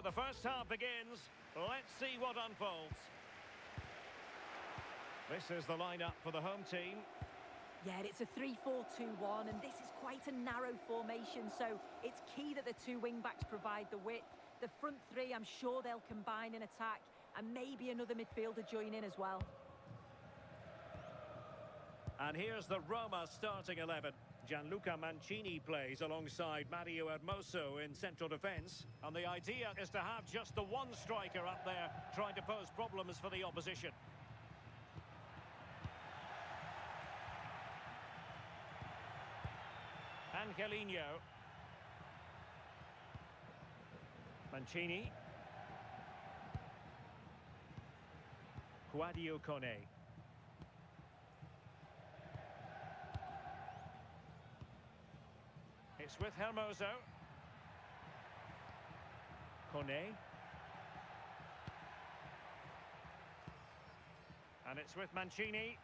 The first half begins. Let's see what unfolds. This is the lineup for the home team. Yeah, it's a 3-4-2-1, and this is quite a narrow formation, so it's key that the two wing-backs provide the width. The front three, I'm sure they'll combine in attack, and maybe another midfielder join in as well. And here's the Roma starting 11. Gianluca Mancini plays alongside Mario Hermoso in central defence. And the idea is to have just the one striker up there trying to pose problems for the opposition. Angelino. Mancini. Guadio Kone. It's with Hermoso. Kone. And it's with Mancini.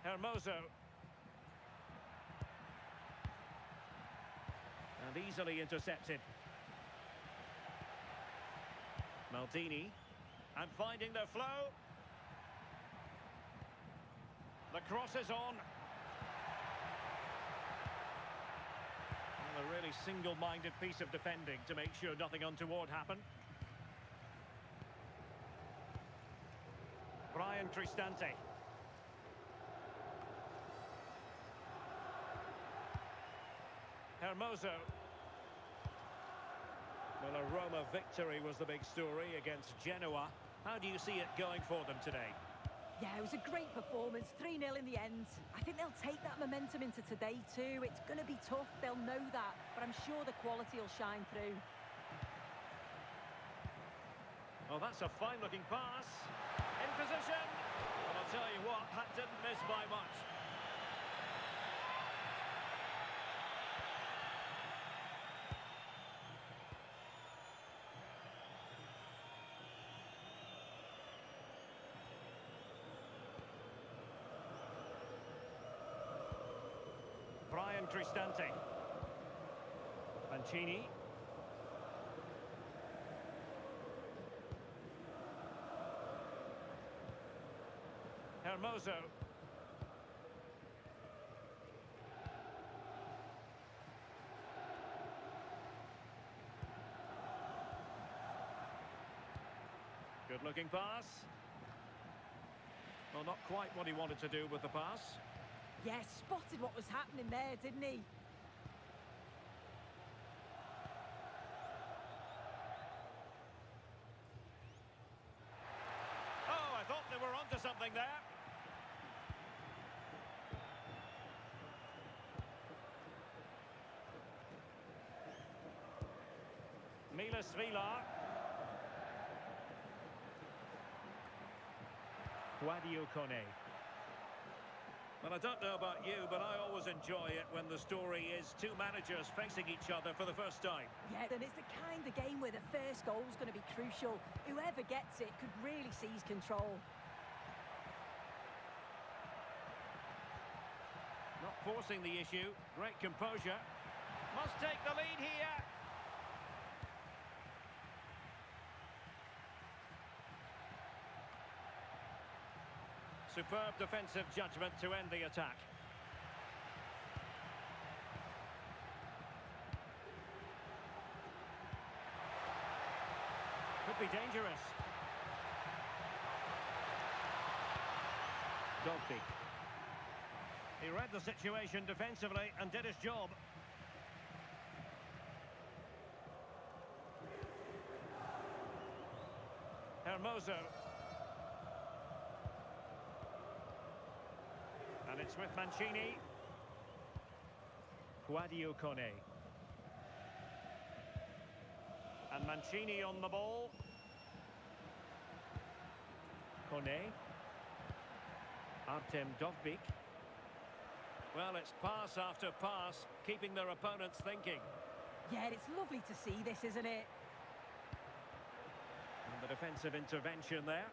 Hermoso. And easily intercepted. Maldini. And finding the flow. The cross is on. A really single-minded piece of defending to make sure nothing untoward happened. Brian Cristante. Hermoso. Well, a Roma victory was the big story against Genoa. How do you see it going for them today? Yeah, it was a great performance, 3-0 in the end. I think they'll take that momentum into today too. It's going to be tough, they'll know that, but I'm sure the quality will shine through. Well, that's a fine-looking pass. In position! And I'll tell you what, that didn't miss by much. Brian Cristante. Mancini. Hermoso. Good looking pass. Well, not quite what he wanted to do with the pass. Yeah, spotted what was happening there, didn't he? Oh, I thought they were onto something there. Milas Vilar. Guadio Kone. Well, I don't know about you, but I always enjoy it when the story is two managers facing each other for the first time. Yeah, and it's the kind of game where the first goal is going to be crucial. Whoever gets it could really seize control. Not forcing the issue. Great composure. Must take the lead here. Superb defensive judgment to end the attack. Could be dangerous. Dogby. He read the situation defensively and did his job. Hermoso. And it's with Mancini. Guadio Kone. And Mancini on the ball. Kone. Artem Dovbyk. Well, it's pass after pass, keeping their opponents thinking. Yeah, it's lovely to see this, isn't it? And the defensive intervention there.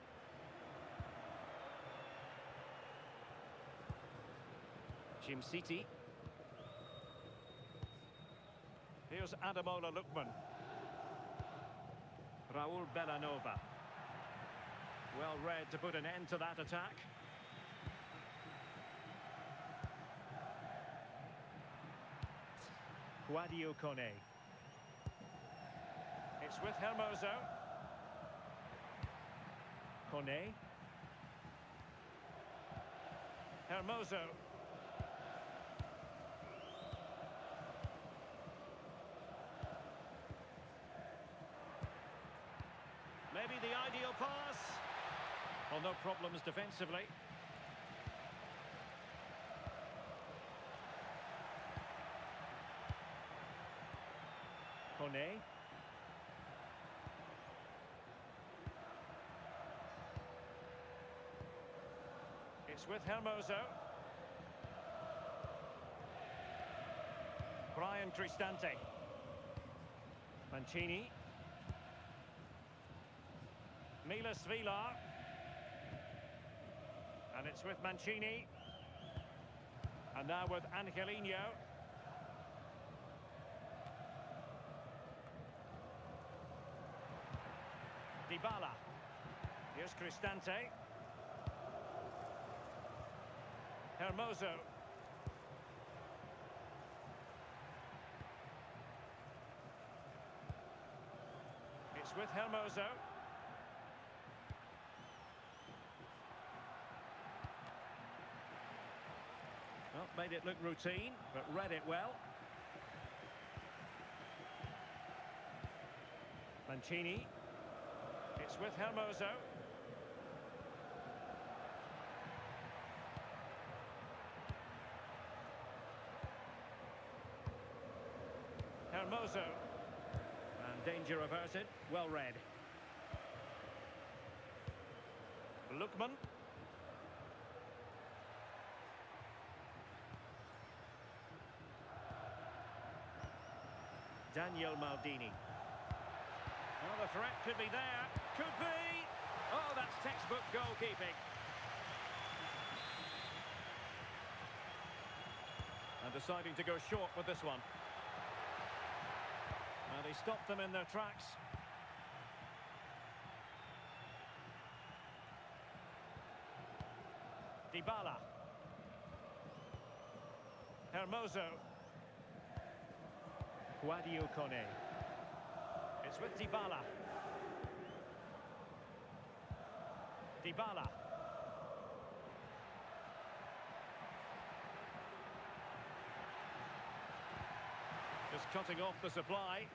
Jim City. Here's Adamola Lookman. Raul Bellanova. Well read to put an end to that attack. Guadio Kone. It's with Hermoso. Kone. Hermoso. Maybe the ideal pass. Well, no problems defensively. Kone. It's with Hermoso. Brian Cristante. Mancini. Milas Vilar. And it's with Mancini. And now with Angelino. Dybala. Here's Cristante. Hermoso. It's with Hermoso. Well, made it look routine, but read it well. Mancini. It's with Hermoso. Hermoso. And danger averted. Well read. Lookman. Daniel Maldini. Well, the threat could be there. Could be. Oh, that's textbook goalkeeping. And deciding to go short with this one. And he stopped them in their tracks. Dybala. Hermoso. Guadio Kone. It's with Dybala. Dybala. Just cutting off the supply.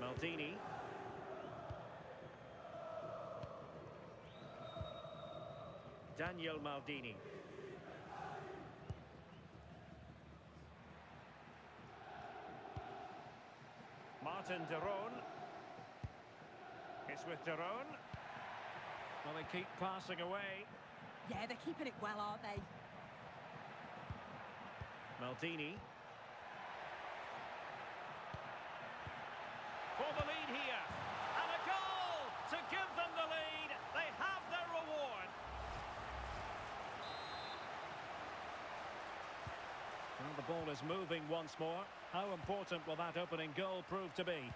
Maldini. Daniel Maldini. Martin de Roon. It's with de Roon. Well, they keep passing away. Yeah, they're keeping it well, aren't they? Maldini. For the lead here. And a goal to give them the lead. They have their reward. Well, the ball is moving once more. How important will that opening goal prove to be?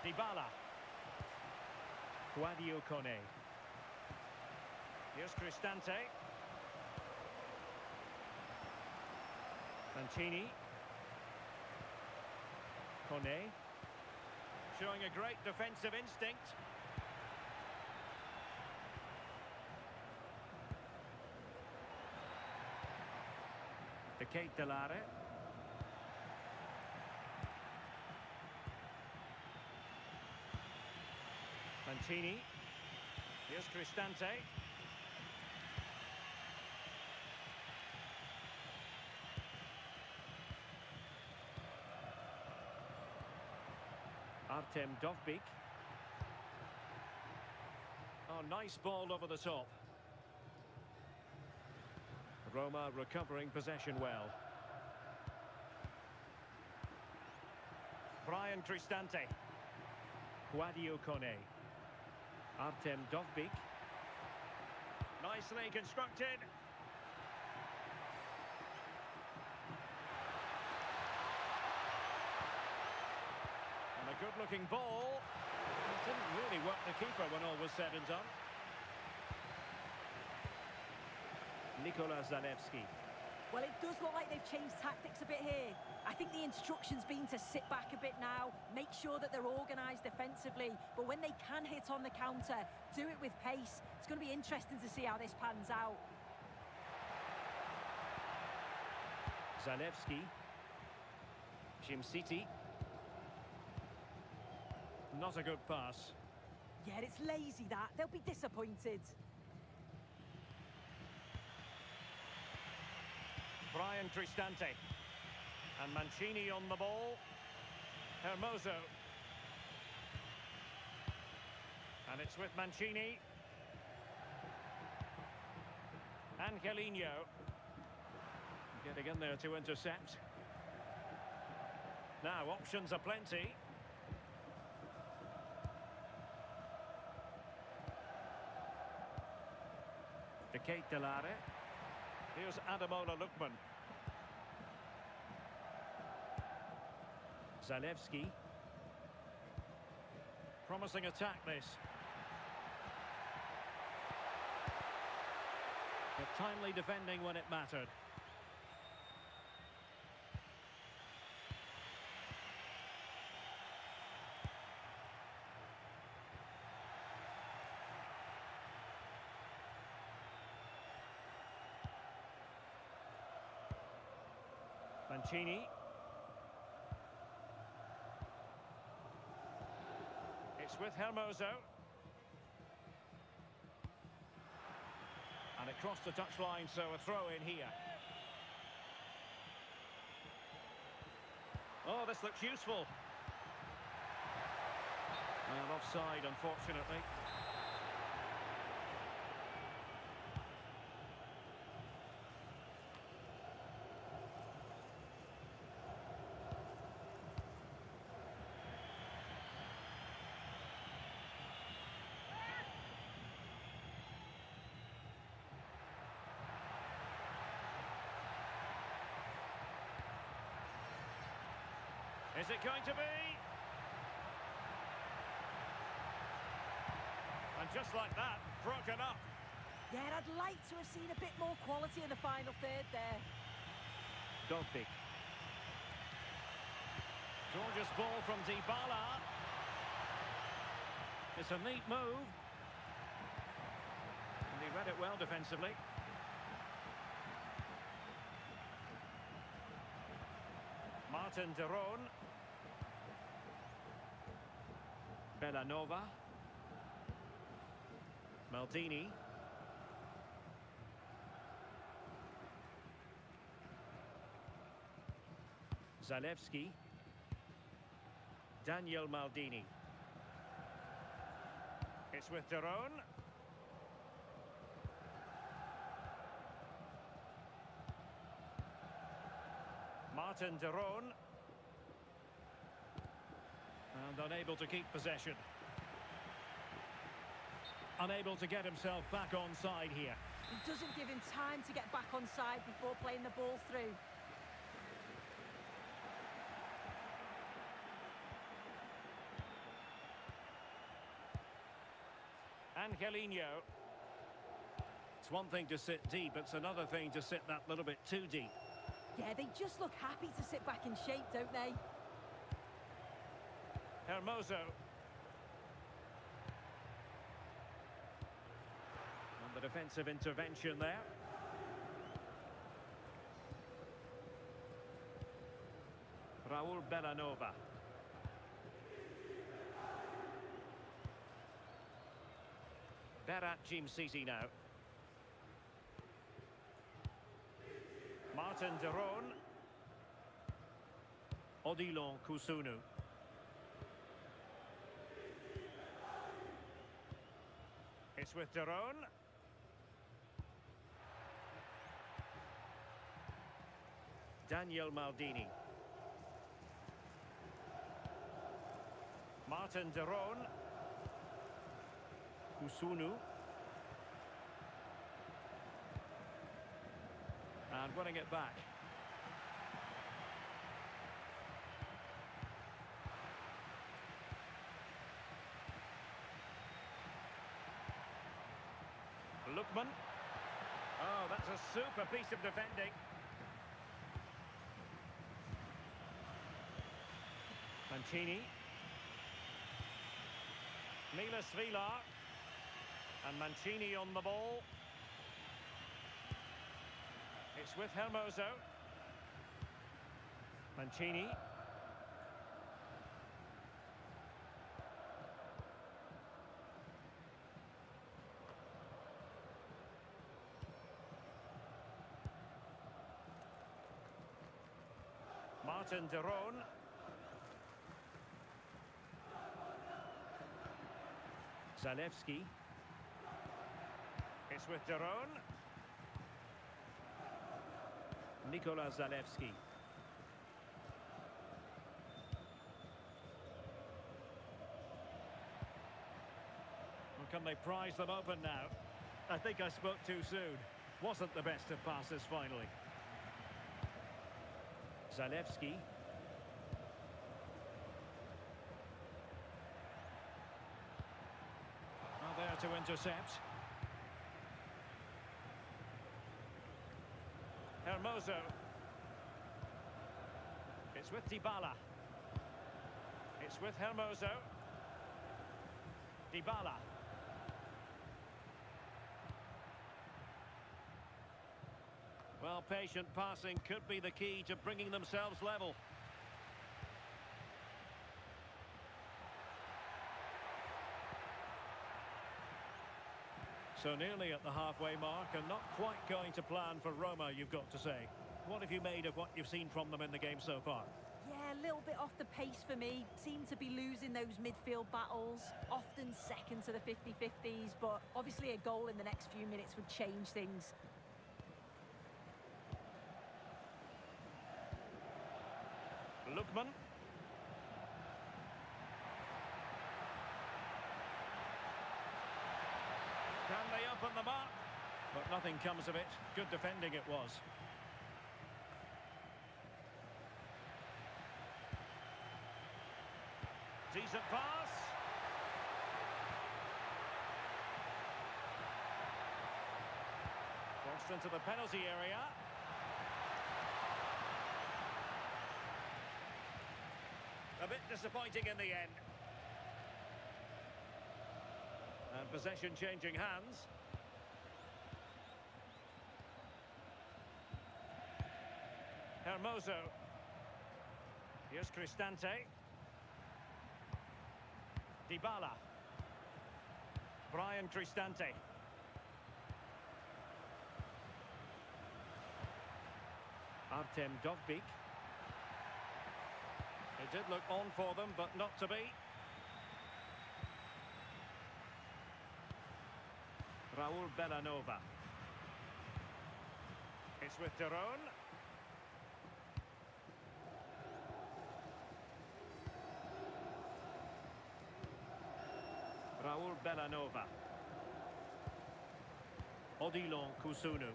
Dybala. Guadio Kone. Here's Cristante. Mancini. Kone. Showing a great defensive instinct. De Ketelare. Mancini. Here's Cristante. Artem Dovbyk. Oh, nice ball over the top. Roma recovering possession well. Brian Cristante. Guadio Kone. Artem Dovbyk. Nicely constructed. And a good-looking ball. It didn't really work the keeper when all was said and done. Zalewski. Well, it does look like they've changed tactics a bit here. I think the instruction's been to sit back a bit now, make sure that they're organised defensively, but when they can hit on the counter, do it with pace. It's going to be interesting to see how this pans out. Zalewski. City. Not a good pass. Yeah, it's lazy that. They'll be disappointed. Brian Cristante. And Mancini on the ball. Hermoso. And it's with Mancini. Angelino. Getting in there to intercept. Now, options are plenty. De Ketelare. Here's Ademola Lookman. Zalewski. Promising attack, this. But timely defending when it mattered. Mancini. It's with Hermoso. And it crossed the touchline, so a throw in here. Oh, this looks useful. And offside, unfortunately. Is it going to be? And just like that, broken up. Yeah, I'd like to have seen a bit more quality in the final third there. Dogbik. Gorgeous ball from Dybala. It's a neat move. And he read it well defensively. Martin de Roon. Bellanova. Maldini. Zalewski. Daniel Maldini. It's with de Roon. Martin de Roon. And unable to keep possession. Unable to get himself back onside here. It doesn't give him time to get back onside before playing the ball through. Angelino. It's one thing to sit deep, it's another thing to sit that little bit too deep. Yeah, they just look happy to sit back in shape, don't they? Hermoso. And the defensive intervention there. Raul Bellanova. Berat City now. Martin de Roon. Odilon Kusunu. It's with de Roon. Daniel Maldini. Martin de Roon. Kusunu. And winning it back. Lookman. Oh, that's a super piece of defending. Mancini. Milas Vilar. And Mancini on the ball. It's with Hermoso. Mancini. Martin de Roon. Zalewski. It's with de Roon. Nikola Zalewski. Well, can they prise them open now? I think I spoke too soon. Wasn't the best of passes finally. Zalewski. Now there to intercept. Hermoso. It's with Dybala. It's with Hermoso. Dybala. Well, patient passing could be the key to bringing themselves level. So nearly at the halfway mark and not quite going to plan for Roma, you've got to say. What have you made of what you've seen from them in the game so far? Yeah, a little bit off the pace for me. Seem to be losing those midfield battles. Often second to the 50-50s, but obviously a goal in the next few minutes would change things. Lookman. Can they open the mark? But nothing comes of it. Good defending it was. Decent pass. Crossed into the penalty area. A bit disappointing in the end. And possession changing hands. Hermoso. Here's Cristante. Dybala. Brian Cristante. Artem Dovbyk. It did look on for them, but not to be. Raul Bellanova. It's with de Roon. Raul Bellanova. Odilon Kusunu.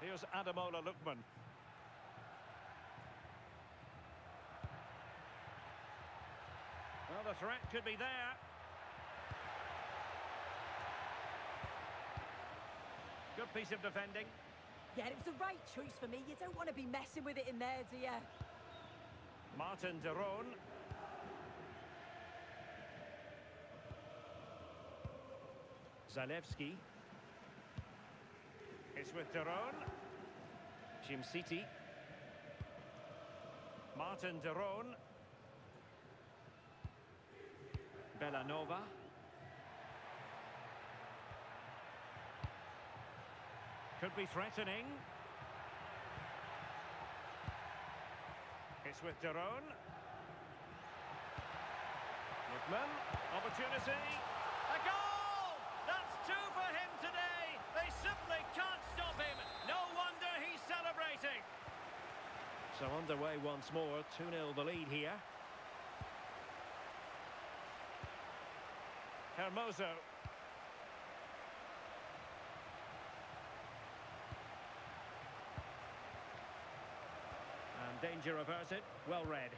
Here's Ademola Lookman. Well, the threat could be there. Good piece of defending. Yeah, it was the right choice for me. You don't want to be messing with it in there, do you? Martin de Roon. Zalewski. It's with de Roon. Jim City. Martin de Roon. Bellanova. Could be threatening. It's with de Roon. Lookman. Opportunity. A goal! That's two for him today. They simply can't stop him. No wonder he's celebrating. So underway once more. 2-0 the lead here. Hermoso. Danger averted. Well read.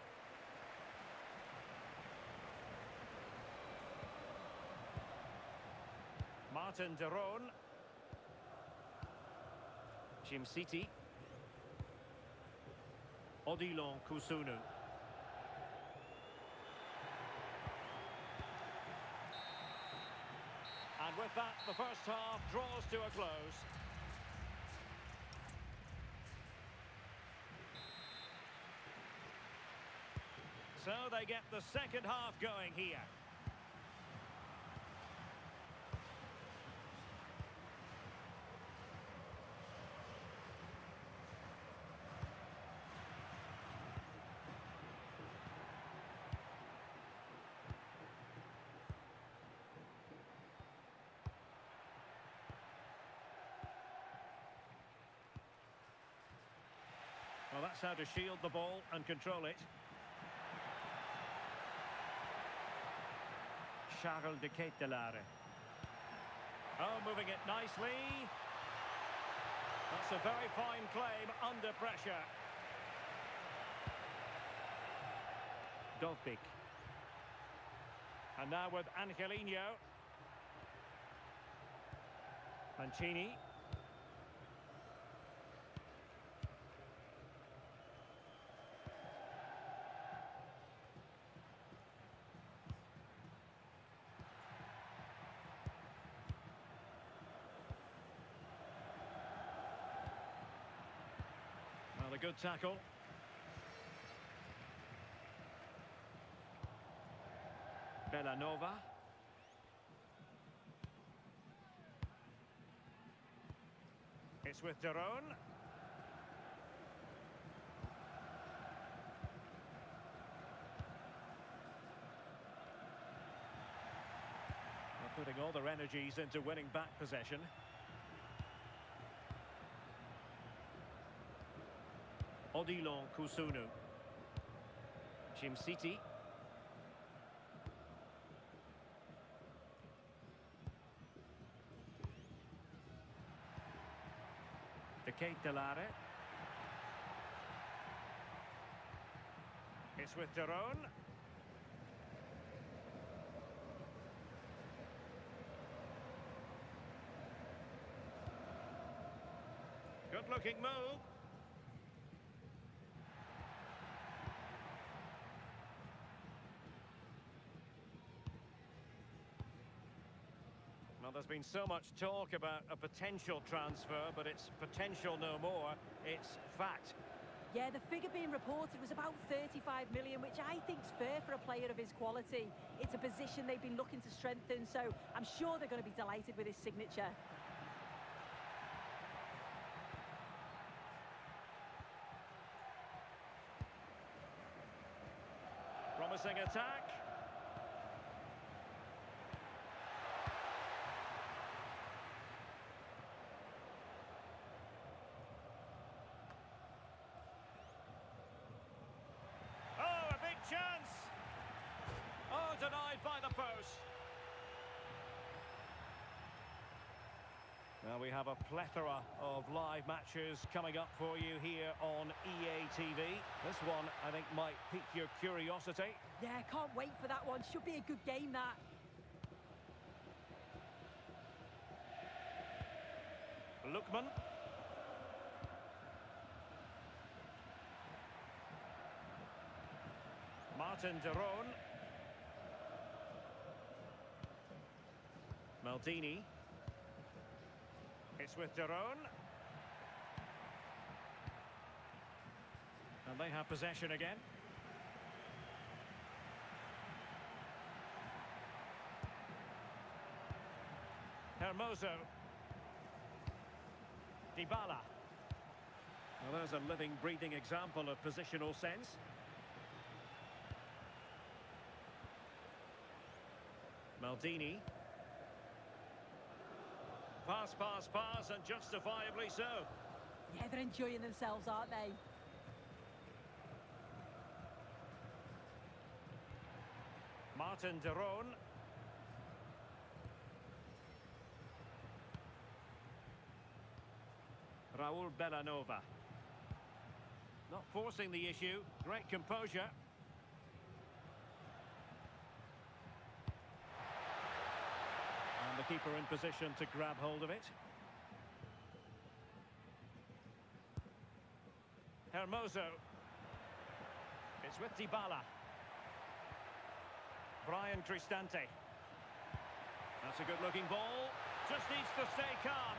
Martin de Roon. City. Odilon Kusunu. And with that, the first half draws to a close. So they get the second half going here. Well, that's how to shield the ball and control it. Charles de Ketelaere. Oh, moving it nicely. That's a very fine claim under pressure. Dovbik. And now with Angelino. Mancini. Well, a good tackle. Bellanova. It's with de Roon. They're putting all their energies into winning back possession. Odilon Kusunu. City. De Ketelaere. It's with de Roon. Good looking move. Well, there's been so much talk about a potential transfer, but it's potential no more. It's fact. Yeah, the figure being reported was about 35 million, which I think's fair for a player of his quality. It's a position they've been looking to strengthen, so I'm sure they're going to be delighted with his signature. Promising attack. Chance! Oh, denied by the post. Now we have a plethora of live matches coming up for you here on EA TV. This one, I think, might pique your curiosity. Yeah, can't wait for that one. Should be a good game, that. Lookman. Martin de Roon. Maldini. It's with de Roon. And they have possession again. Hermoso. Dybala. Well, there's a living, breathing example of positional sense. Maldini. Pass, pass, pass, and justifiably so. Yeah, they're enjoying themselves, aren't they? Martin de Roon. Raul Bellanova. Not forcing the issue. Great composure. And the keeper in position to grab hold of it. Hermoso. It's with Dybala. Brian Cristante. That's a good-looking ball. Just needs to stay calm.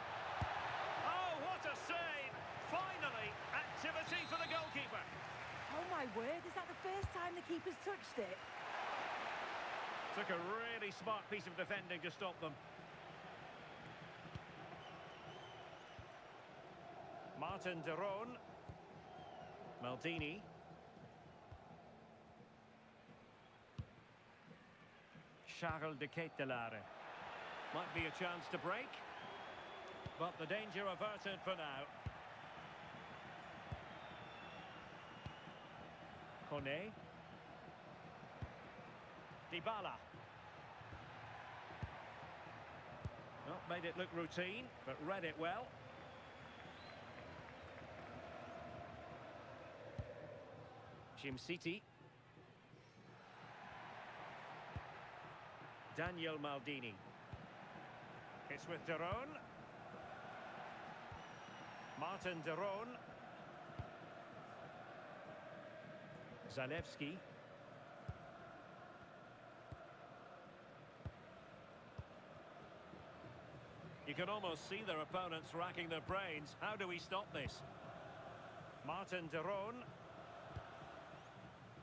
Oh, what a save! Finally, activity for the goalkeeper. Oh my word, is that the first time the keeper's touched it? Took a really smart piece of defending to stop them. Martin de Roon. Maldini. Charles de Ketelaere. Might be a chance to break. But the danger averted for now. Kone. Dybala. Well, made it look routine, but read it well. City. Daniel Maldini. It's with de Roon. Martin de Roon. Zalewski. You can almost see their opponents racking their brains. How do we stop this? Martin de Roon.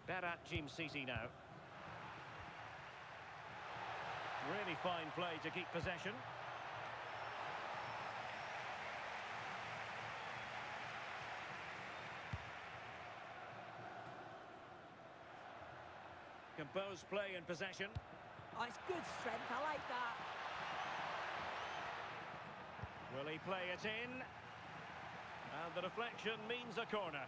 Berat City now. Really fine play to keep possession. Composed play in possession. Oh, it's good strength, I like that. Will he play it in? And the deflection means a corner.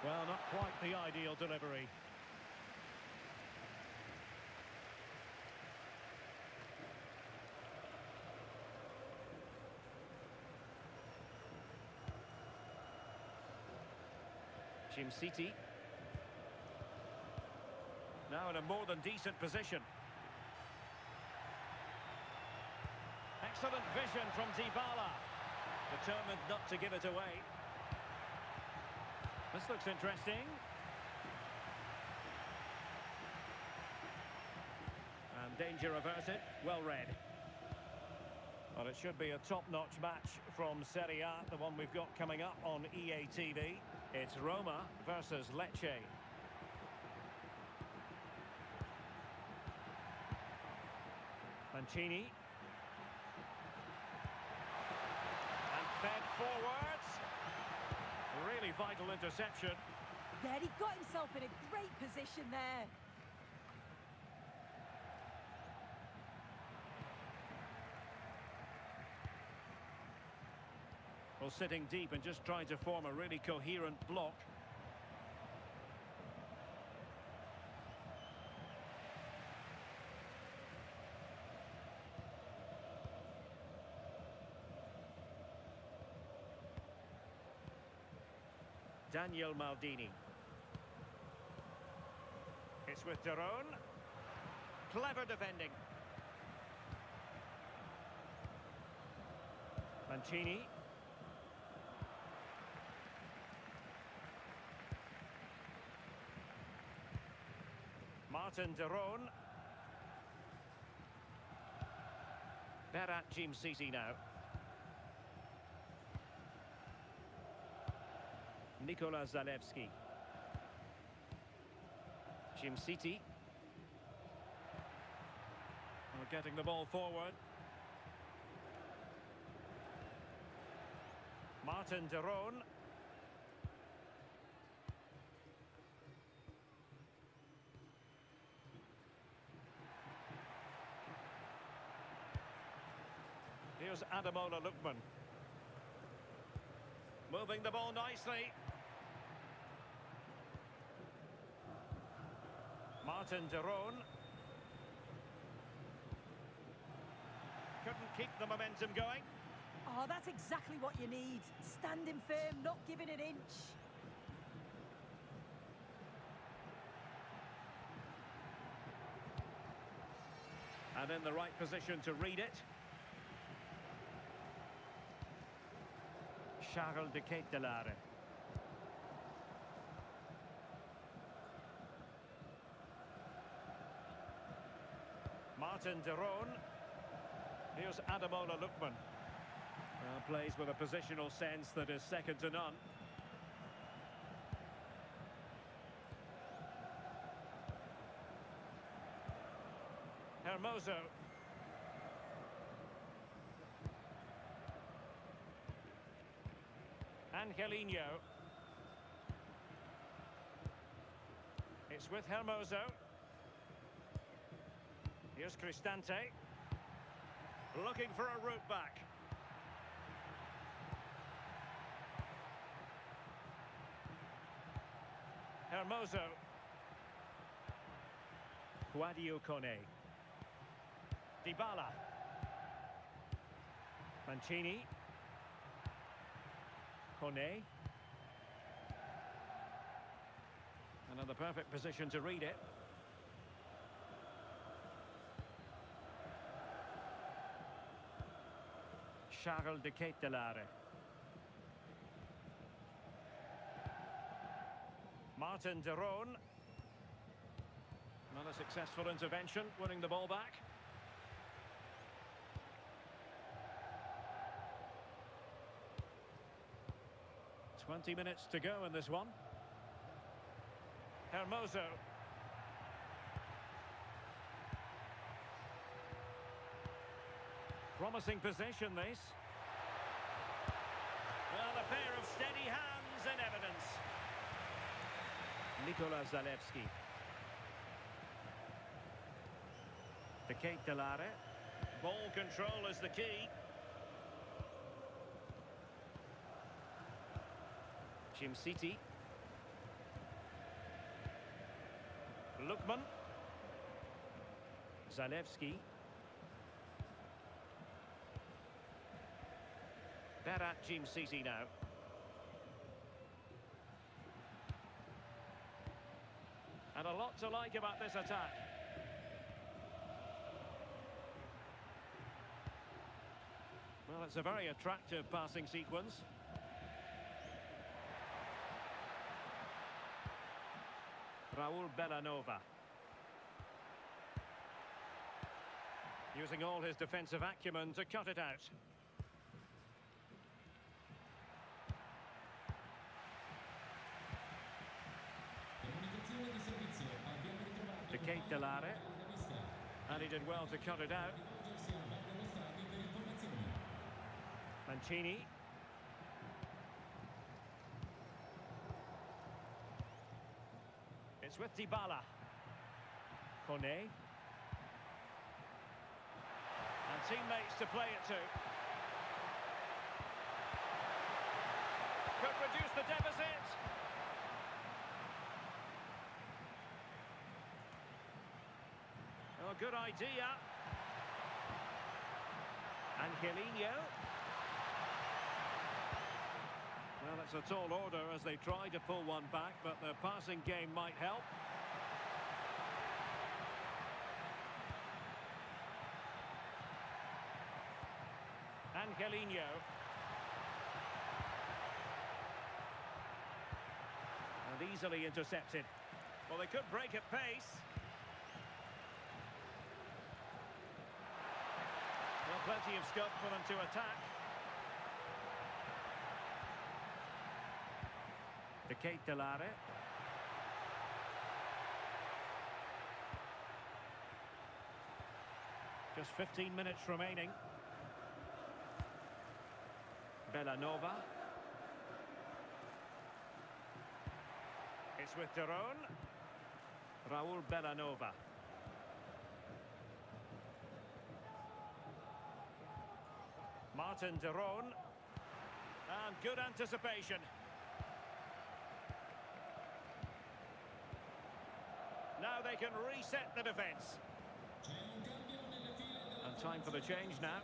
Well, not quite the ideal delivery. City. Now in a more than decent position. Excellent vision from Dybala. Determined not to give it away. This looks interesting. And danger averted. Well read. Well, it should be a top-notch match from Serie A, the one we've got coming up on EA TV. It's Roma versus Lecce. Mancini. And fed forwards. Really vital interception. Yeah, he got himself in a great position there. Well, sitting deep and just trying to form a really coherent block. Daniel Maldini. It's with de Roon. Clever defending. Mancini. Martin de Roon. Berat City now. Nikola Zalewski. City. We're getting the ball forward. Martin de Roon. Here's Ademola Lookman. Moving the ball nicely. Martin de Roon. Couldn't keep the momentum going. Oh, that's exactly what you need. Standing firm, not giving an inch. And in the right position to read it. Charles de Ketelaere. Martin de Roon. Here's Ademola Lookman. Plays with a positional sense that is second to none. Hermoso. Angelino. It's with Hermoso. Here's Cristante. Looking for a route back. Hermoso. Guadio Kone. Dybala. Mancini. Kone. Another perfect position to read it. Charles de Ketelaere. Martin de Roon. Not a successful intervention, winning the ball back. "20 minutes to go in this one. Hermoso. Promising possession, this. Well, a pair of steady hands in evidence. Nicola Zalewski. De Ketelaere. Ball control is the key. City. Lookman. Zalewski. Berat City now. And a lot to like about this attack. Well, it's a very attractive passing sequence. Raul Bellanova. Using all his defensive acumen to cut it out. De Ketelaere. And he did well to cut it out. Mancini. It's with Dybala. Kone. And teammates to play it to. Could reduce the deficit. Oh, good idea. Angelino. Well, it's a tall order as they try to pull one back, but the passing game might help. Angelino. And easily intercepted. Well, they could break at pace. Well, plenty of scope for them to attack. De Ketelaere. Just 15 minutes remaining. Bellanova. It's with de Roon. Raul Bellanova. Martin de Roon. And good anticipation. Now they can reset the defence. And time for the change now.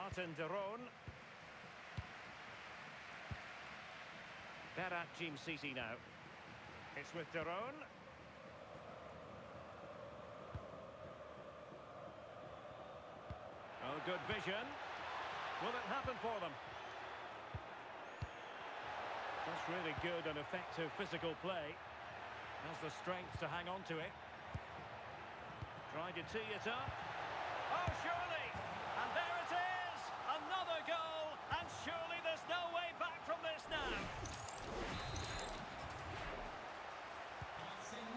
Martin de Roon. FC26 now. It's with de Roon. Oh, good vision. Will it happen for them? That's really good and effective physical play. Has the strength to hang on to it. Trying to tee it up. Oh, surely! And there it is! Another goal! And surely there's no way back from this now.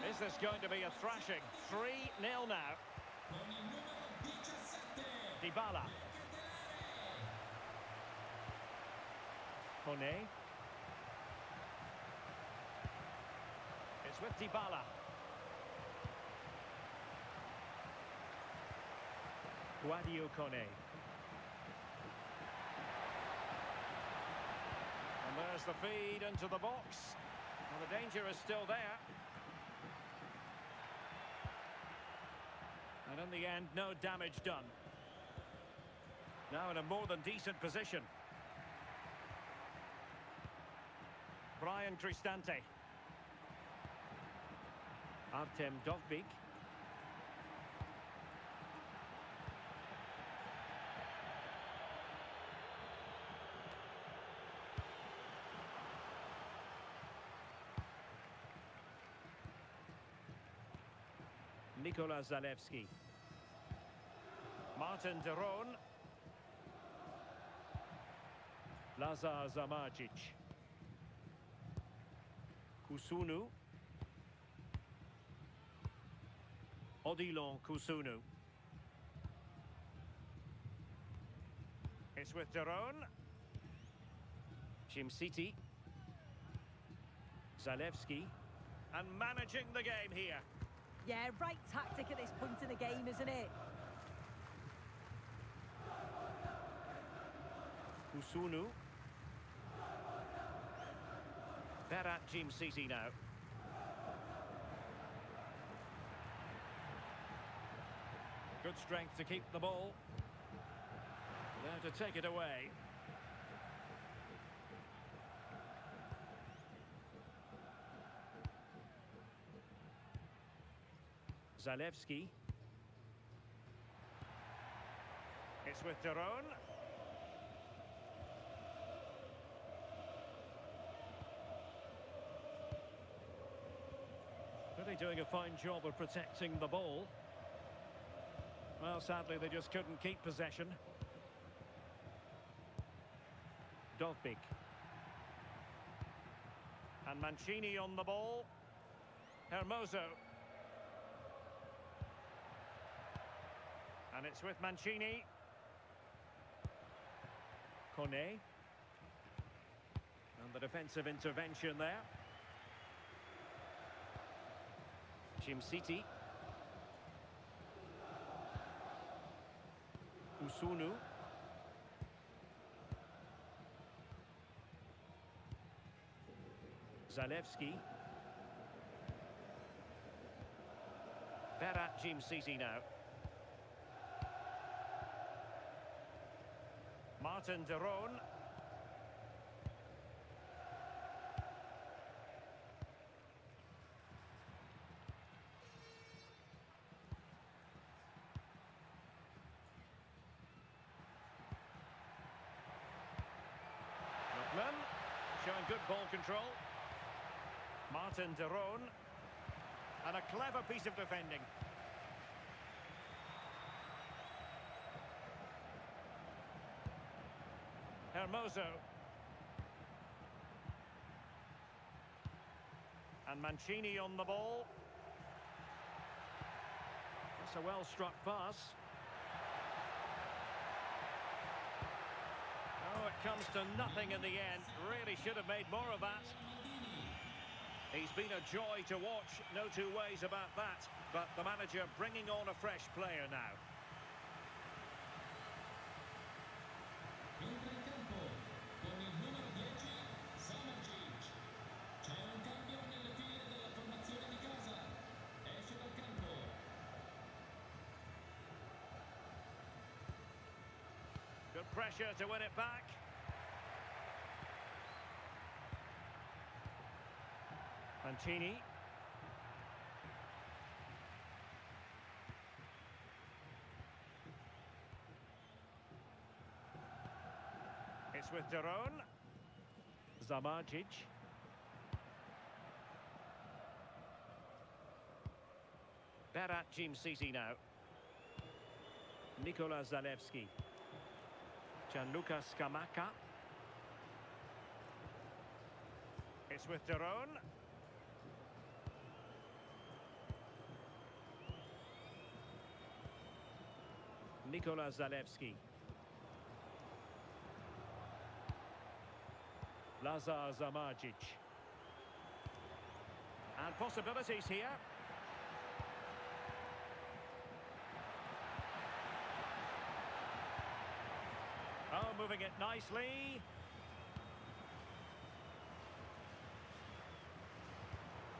Is this going to be a thrashing? 3-0 now. Dybala. Kone. It's with Dybala. Guadio Kone. And there's the feed into the box. Well, the danger is still there. And in the end, no damage done. Now in a more than decent position. Brian Cristante. Artem Dovbyk. Nikola Zalewski. Martin de Roon. Lazar Zamardzic. Kusunu. Odilon Kusunu. It's with de Roon. City. Zalewski. And managing the game here. Yeah, right tactic at this point in the game, isn't it? Kusunu. FC26 now. Good strength to keep the ball. There to take it away. Zalewski. It's with de Roon. Really doing a fine job of protecting the ball. Well, sadly, they just couldn't keep possession. Dovbyk. And Mancini on the ball. Hermoso. And it's with Mancini. Kone. And the defensive intervention there. City. Kusunu. Zalewski. FC26 now. Martin de Roon. Showing good ball control. Martin de Roon. And a clever piece of defending. Hermoso. And Mancini on the ball. That's a well-struck pass. Oh, it comes to nothing in the end. Really should have made more of that. He's been a joy to watch, no two ways about that. But the manager bringing on a fresh player now. Good pressure to win it back. Mancini. It's with Daron. Zamardzic. Berat Jim-Sisi now. Nikola Zalewski. Gianluca Scamacca. It's with Daron. Nikola Zalewski. Lazar Zamardzic. And possibilities here. Oh, moving it nicely.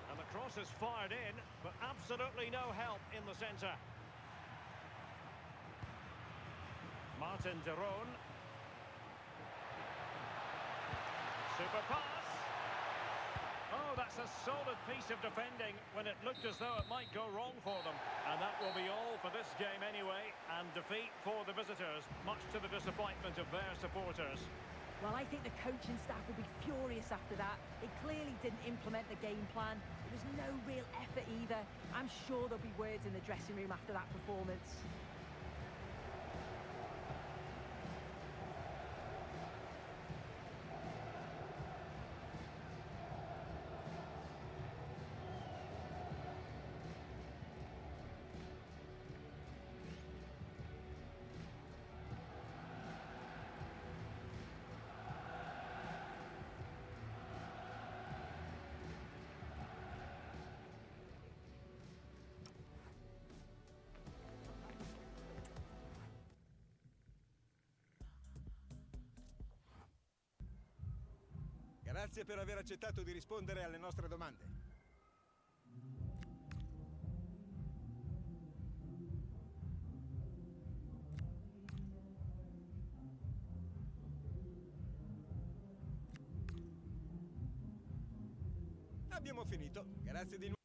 And the cross is fired in, but absolutely no help in the centre. Martin Daron. Super pass. Oh, that's a solid piece of defending when it looked as though it might go wrong for them. And that will be all for this game anyway. And defeat for the visitors, much to the disappointment of their supporters. Well, I think the coaching staff will be furious after that. They clearly didn't implement the game plan. There was no real effort either. I'm sure there'll be words in the dressing room after that performance. Grazie per aver accettato di rispondere alle nostre domande. Abbiamo finito. Grazie di nuovo.